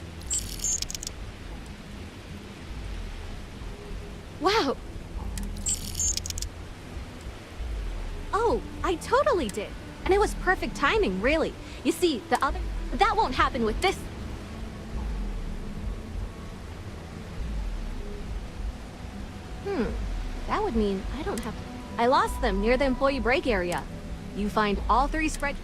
Wow. Oh, I totally did. And it was perfect timing, really. You see, that won't happen with this. That would mean I don't have to... I lost them near the employee break area. You find all 3 spread...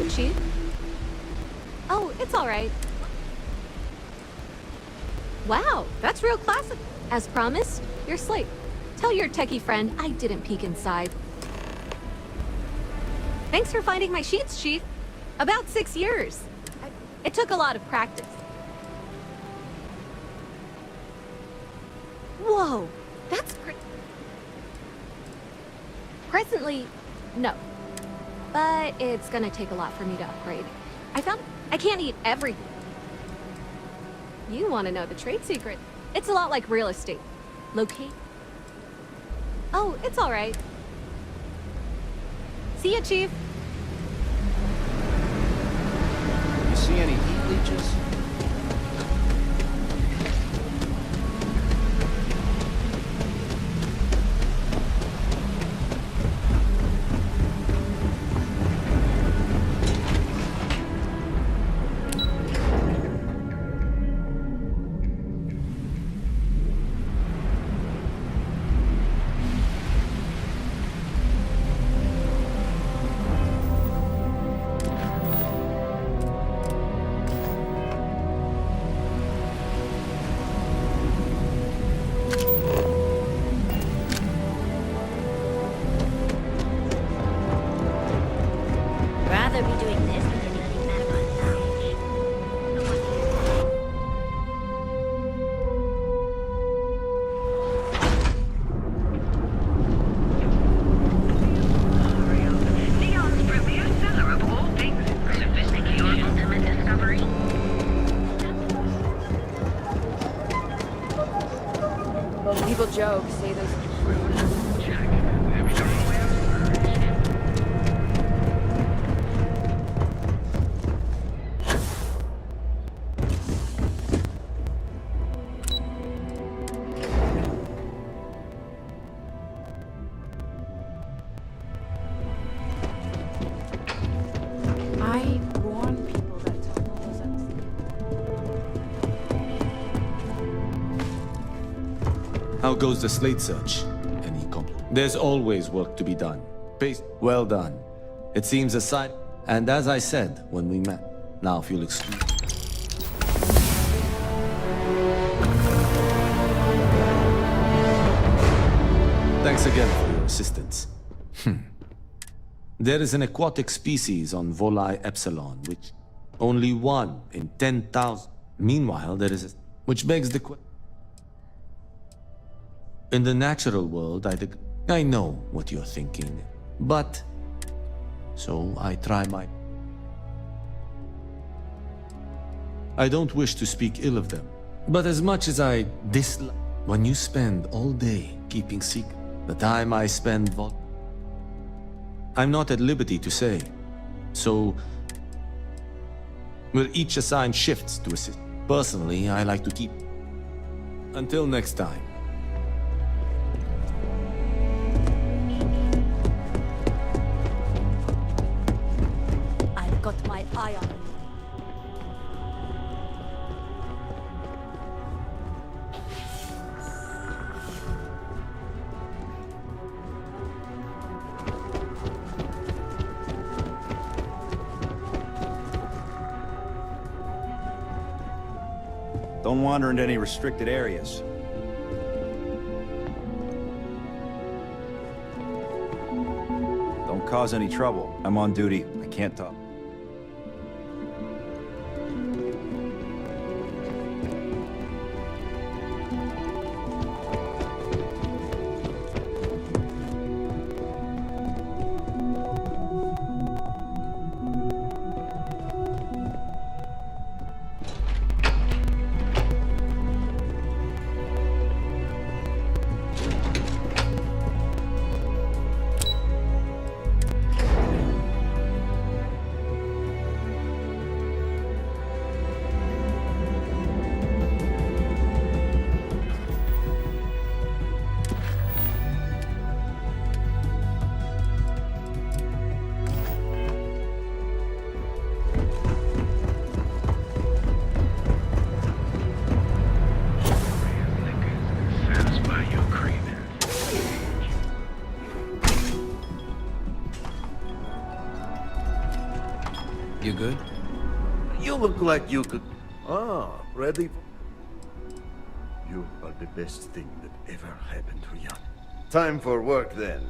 Chief? Oh, it's all right. Wow, that's real classic. As promised, your slate. Tell your techie friend I didn't peek inside. Thanks for finding my sheets, Chief. About 6 years. It took a lot of practice. Whoa, that's great. Presently, no. But it's gonna take a lot for me to upgrade. I can't eat everything. You want to know the trade secret? It's a lot like real estate. Locate. Oh, it's all right. See ya, Chief. You see any heat leeches? People joke, say those. I warn people that tunnels and. How goes the slate search? Any There's always work to be done. Well done. It seems aside. And as I said when we met, now if you'll excuse. Thanks again for your assistance. There is an aquatic species on Voli Epsilon, which only 1 in 10,000. Meanwhile, there is a... Which begs the question. In the natural world, I know what you're thinking, but... So I try my... I don't wish to speak ill of them, but as much as I dislike... When you spend all day keeping secret, the time I spend... I'm not at liberty to say, so... We're each assigned shifts to assist. Personally, I like to keep... Until next time. I've got my eye on you. Don't wander into any restricted areas. Don't cause any trouble. I'm on duty. I can't talk. You good? You look like you could... Ah, ready? You are the best thing that ever happened to Yan. Time for work then.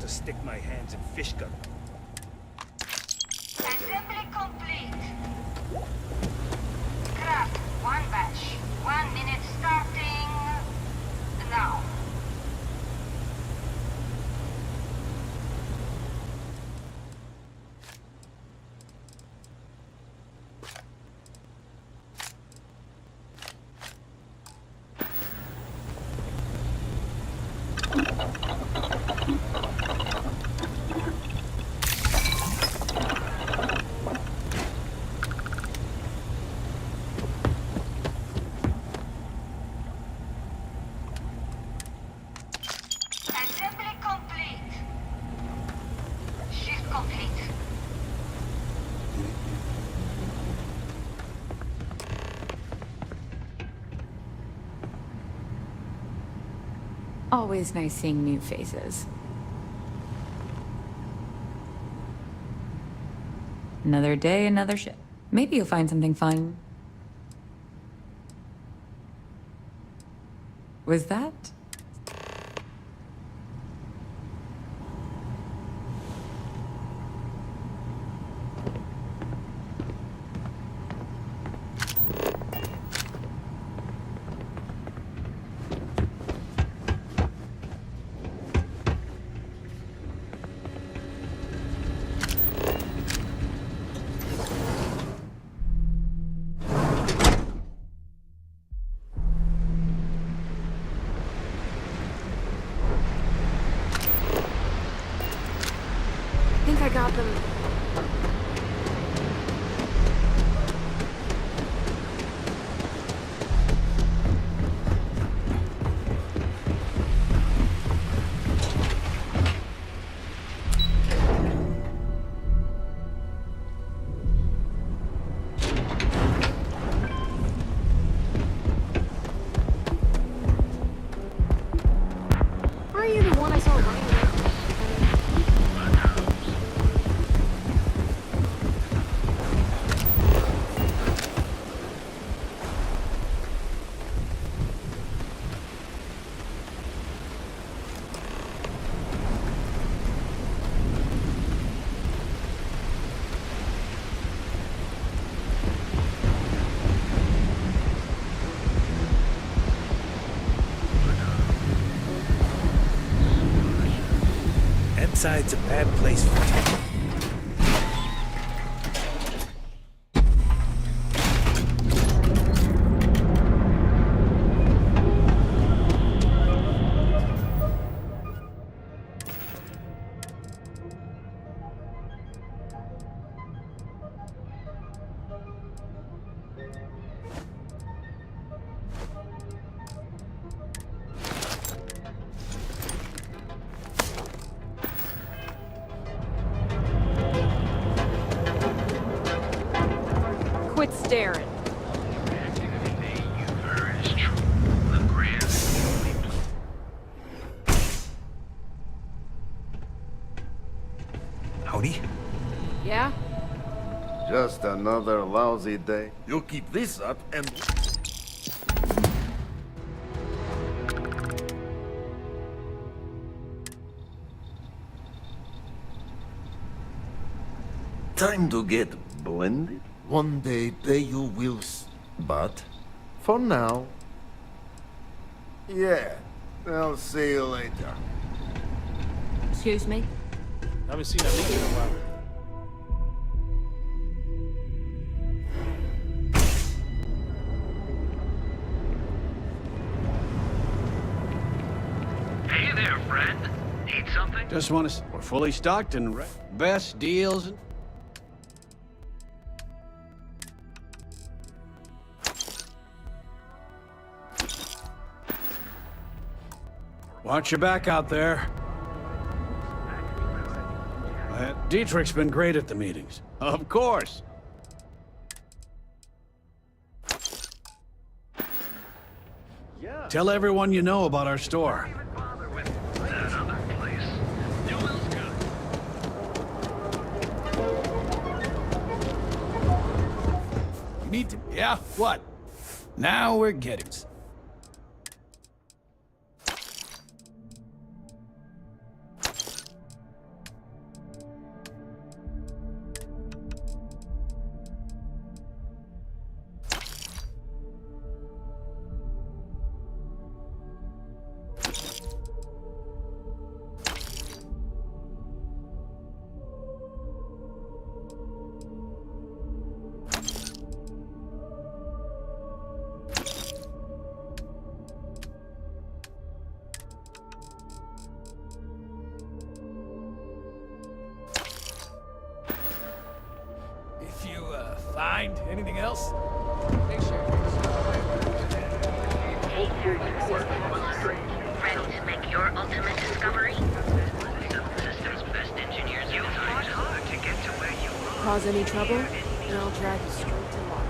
to stick my hands in fish gun. Assembly complete. Craft, one batch. 1 minute starting now. Assembly complete. Shift complete. Always nice seeing new faces. Another day, another ship. Maybe you'll find something fun. Was that? I think I got them. Are you the one I saw running around? Inside's a bad place for talk. Quit staring. Howdy. Yeah? Just another lousy day. You keep this up and... Time to get blended? One day they you will but for now... Yeah, I'll see you later. Excuse me? Haven't seen that leak in a while. Hey there, friend. Need something? Just want to... We're fully stocked and best deals and... Watch your back out there. Dietrich's been great at the meetings. Of course. Tell everyone you know about our store. That other place. Newell's good. You need to... Yeah, what? Now we're getting... else? Make sure. Ready to make your ultimate discovery? System's best engineers. You fought hard to get to where you are. Cause any trouble, and I'll drag you straight to law.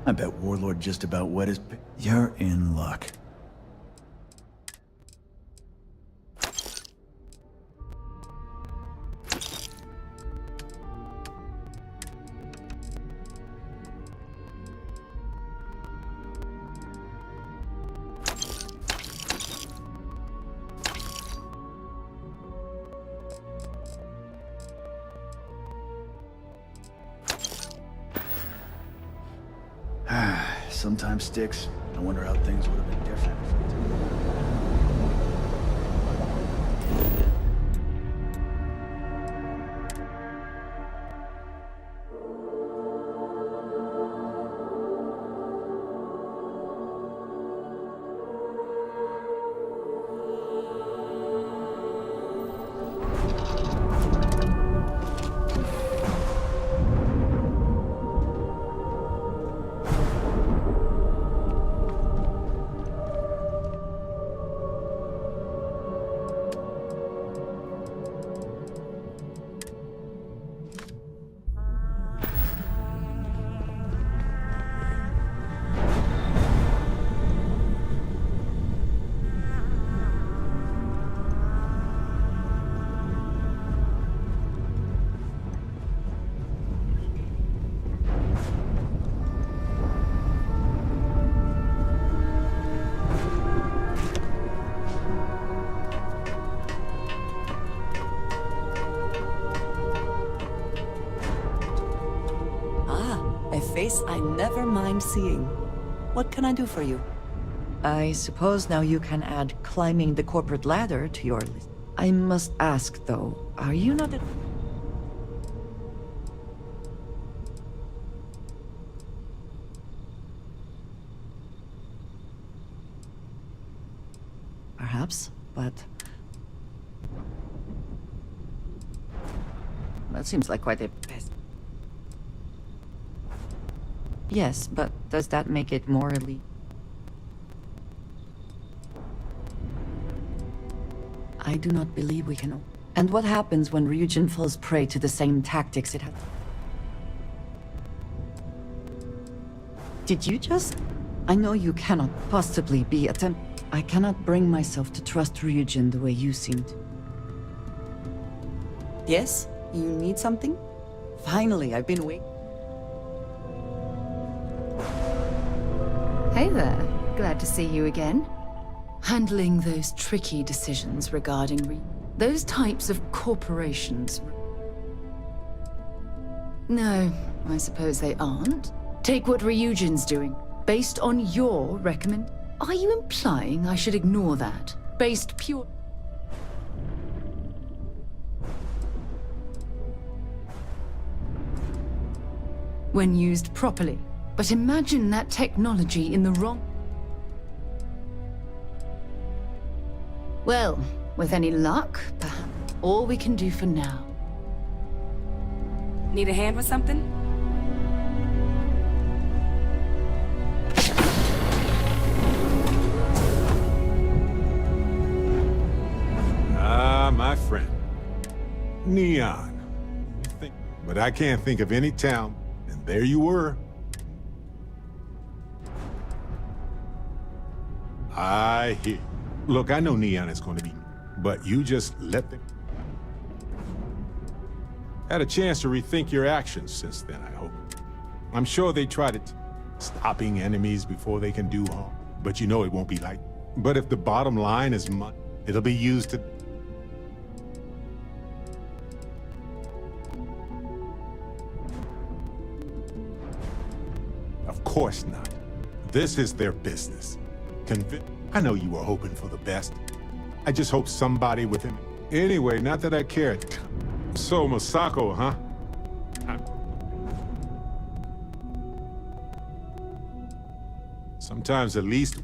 I bet Warlord just about wet his... You're in luck. Sometimes sticks. I wonder how things would have been different if it didn't. A face I never mind seeing. What can I do for you? I suppose now you can add climbing the corporate ladder to your list. I must ask, though, are you not a... Perhaps, but... That seems like quite a... Yes, but does that make it more elite? I do not believe we can... And what happens when Ryujin falls prey to the same tactics it had? Did you just... I know you cannot possibly be I cannot bring myself to trust Ryujin the way you seemed. Yes? You need something? Finally, I've been waiting. Hey there. Glad to see you again. Handling those tricky decisions regarding those types of corporations. No, I suppose they aren't. Take what Ryujin's doing. Based on your recommend... Are you implying I should ignore that? Based pure... When used properly. But imagine that technology in the wrong... Well, with any luck, perhaps all we can do for now. Need a hand with something? Ah, my friend. Neon. But I can't think of any town, and there you were. I hear. Look, I know Neon is going to be, but you just let them. Had a chance to rethink your actions since then, I hope. I'm sure they tried it, stopping enemies before they can do harm, but you know it won't be like. But if the bottom line is money, it'll be used to. Of course not. This is their business. I know you were hoping for the best. I just hope somebody with him. Anyway, not that I cared. So, Masako, huh? Sometimes at least...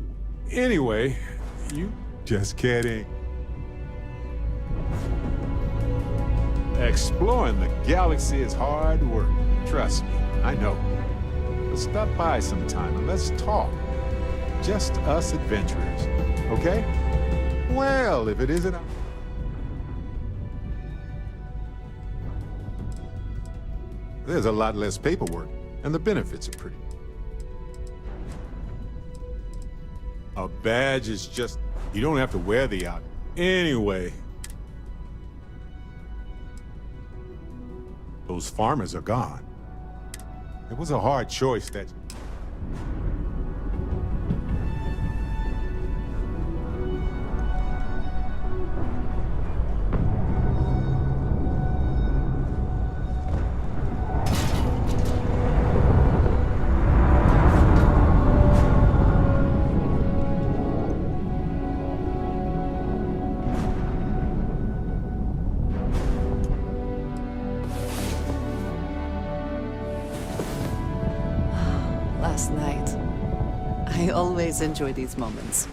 Anyway, you... Just kidding. Exploring the galaxy is hard work. Trust me, I know. But stop by sometime and let's talk. Just us adventurers, okay? Well, if it isn't... There's a lot less paperwork, and the benefits are pretty. A badge is just... You don't have to wear the out. Anyway... Those farmers are gone. It was a hard choice that... Last night. I always enjoy these moments.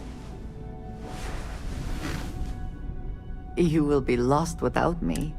You will be lost without me.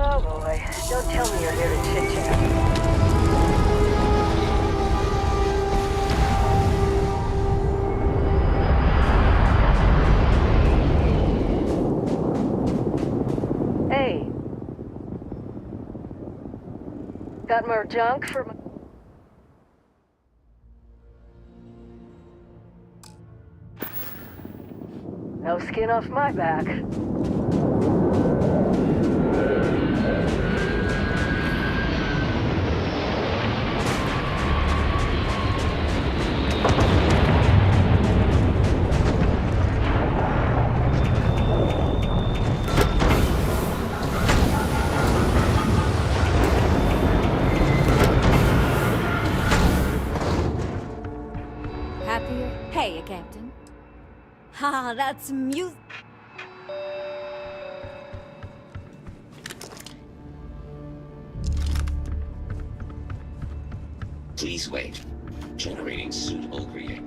Oh boy, don't tell me you're here to chit-chat. Hey. Got more junk for my... No skin off my back. Happier? Hey, Captain. Ha, that's music. Please wait. Generating suitable create.